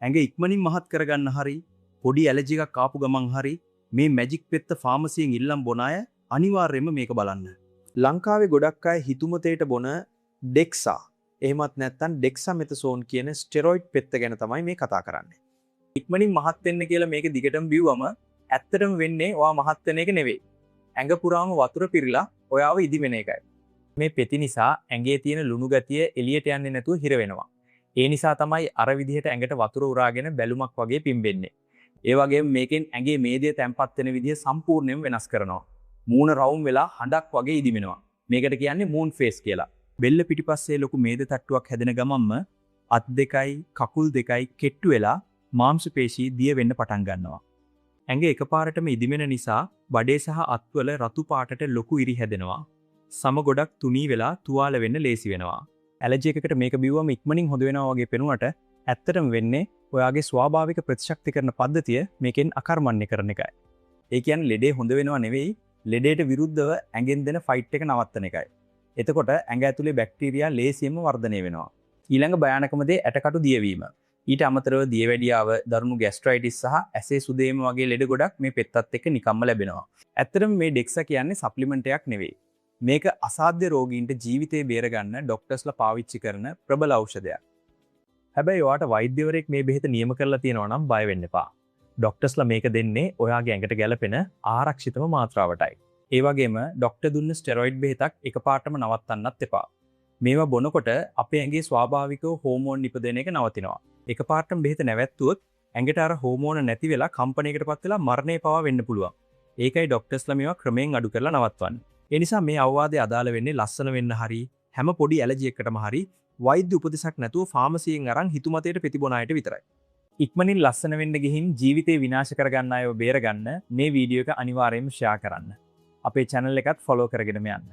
ඇඟ ඉක්මනින් මහත් කරගන්න හරි පොඩි ඇලර්ජි එකක් ආපු ගමන් හරි මේ මැජික් පෙත්ත ෆාමසියෙන් ඉල්ලම් බොන අය අනිවාර්යයෙන්ම මේක බලන්න. ලංකාවේ ගොඩක් අය හිතුමතේට බොන ඩෙක්සා එහෙමත් නැත්නම් ඩෙක්සාමෙතසෝන් කියන ස්ටෙරොයිඩ් පෙත්ත ගැන තමයි මේ කතා කරන්නේ. ඉක්මනින් මහත් වෙන්න කියලා මේක දිගටම බිව්වම ඇත්තටම වෙන්නේ ඔයා මහත් වෙන එක නෙවෙයි. ඇඟ පුරාම වතුර පිරিলা ඔයාව ඉදිවෙන එකයි. මේ පෙති නිසා ඇඟේ තියෙන ලුණු ගතිය එළියට යන්නේ නැතුව හිර වෙනවා. ඒ නිසා තමයි අර විදිහට ඇඟට වතුර උරාගෙන බැලුමක් වගේ පිම්බෙන්නේ. ඒ වගේම මේකෙන් ඇඟේ මේදය තැම්පත් වෙන විදිය සම්පූර්ණයෙන්ම වෙනස් කරනවා. මූණ රවුම් වෙලා හඬක් වගේ ඉදිමෙනවා. මේකට කියන්නේ මූන් ෆේස් කියලා. බෙල්ල පිටිපස්සේ ලොකු මේද තට්ටුවක් හැදෙන ගමන්ම අත් දෙකයි කකුල් දෙකයි කෙට්ටු වෙලා මාංශ පේශී දිය වෙන්න පටන් ගන්නවා. ඇඟ එකපාරටම ඉදිමෙන නිසා බඩේ සහ අත්වල රතු පාටට ලොකු ඉරි හැදෙනවා. සම ගොඩක් තුනී වෙලා තුවාල වෙන්න ලේසි වෙනවා. ඇලර්ජි එකකට මේක බිව්වම ඉක්මනින් හොඳ වෙනවා වගේ පෙනුනට ඇත්තටම වෙන්නේ ඔයාගේ ස්වාභාවික ප්‍රතිශක්තිකරණ පද්ධතිය මේකෙන් අකර්මණ්‍ය කරන එකයි. ඒ කියන්නේ ලෙඩේ හොඳ වෙනවා නෙවෙයි ලෙඩේට විරුද්ධව ඇඟෙන් දෙන ෆයිට් එක නවත්තන එකයි. එතකොට ඇඟ ඇතුලේ බැක්ටීරියා ලේසියෙන්ම වර්ධනය වෙනවා. ඊළඟ භයානකම දේ ඇටකටු දියවීම. ඊට අමතරව දියවැඩියාව, දරුණු ગેස්ට්‍රයිටිස් සහ ඇසේ සුදේම වගේ ලෙඩ ගොඩක් මේ පෙත්තත් එක්ක නිකම්ම ලැබෙනවා. ඇත්තටම මේ ඩෙක්සා කියන්නේ සප්ලිමන්ට් එකක් නෙවෙයි. මේක අසාධ්‍ය රෝගීන්ට ජීවිතේ බේරගන්න ડોක්ටර්ස්ලා පාවිච්චි කරන ප්‍රබල ඖෂධයක්. හැබැයි ඔයාට වෛද්‍යවරයෙක් මේ බෙහෙත නියම කරලා තියෙනවා නම් බය වෙන්න එපා. ડોක්ටර්ස්ලා මේක දෙන්නේ ඔයාගේ ඇඟට ගැලපෙන ආරක්ෂිතම මාත්‍රාවටයි. ඒ වගේම ડોක්ටර් දුන්න ස්ටෙරොයිඩ් බෙහෙතක් එකපාරටම නවත්තන්නත් එපා. මේවා බොනකොට අපේ ඇඟේ ස්වාභාවිකව හෝමෝන් නිපදවන එක නවතිනවා. එකපාරටම බෙහෙත නැවැත්තුවොත් ඇඟට අර හෝමෝන නැති වෙලා කම්පනයකටපත් වෙලා මරණය පවා වෙන්න පුළුවන්. ඒකයි ડોක්ටර්ස්ලා මේවා ක්‍රමයෙන් අඩු කරලා නවත්වන්නේ. ඒ නිසා මේ අවවාදය අදාළ වෙන්නේ ලස්සන වෙන්න හරි හැම පොඩි ඇලර්ජි එකකටම හරි වෛද්‍ය උපදෙසක් නැතුව ෆාමසියෙන් අරන් හිතුමතේට ප්‍රතිබොන අයට විතරයි. ඉක්මනින් ලස්සන වෙන්න ගිහින් ජීවිතේ විනාශ කරගන්න අයව බේරගන්න මේ වීඩියෝ එක අනිවාර්යයෙන්ම ෂෙයා කරන්න. අපේ channel එකත් follow කරගෙනම යන්න.